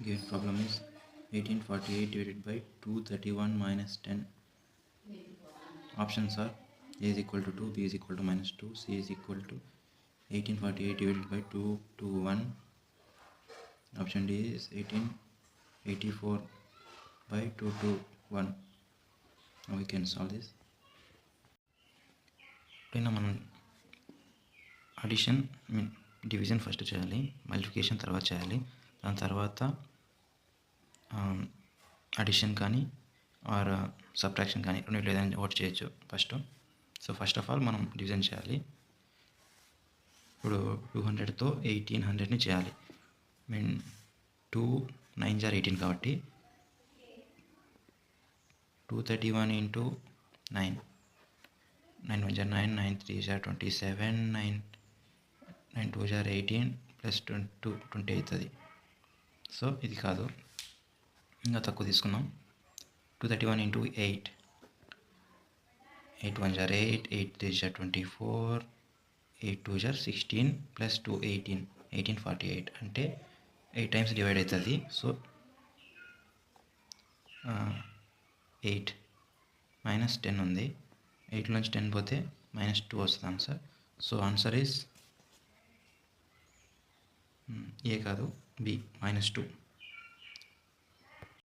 Given problem is 1848 divided by 231 minus 10. Options are A is equal to 2, B is equal to minus 2, C is equal to 1848 divided by 221. Option D is 1884 by 221. Now we can solve this. మనం addition division first చేయాలి, multiplication తర్వాత చేయాలి. దాని తర్వాత addition కానీ are subtraction కానీ రెండింటిలో ఏదైనా ఒకటి చేయొచ్చు first. So first of all మనం డివిజన్ చేయాలి. ఇప్పుడు 200తో 1800ని చేయాలి. 2 9 * 18 కాబట్టి 231 into 9, 9 1 * 9, 9 3 * 27, 9 2 * 18 plus 20 అవుతుంది. సో ఇది కాదు, ఇంకా తక్కువ తీసుకున్నాం. 231 into 8, 8 1 * 8, 8 3 * 24, 8 2 * 16 plus 2 18, 1848 అంటే 8 times డివైడ్ అవుతుంది. సో 8 minus 10 ఉంది, 8 నుంచి 10 పోతే -2 వస్తుంది answer. So answer is a కాదు, బి -2.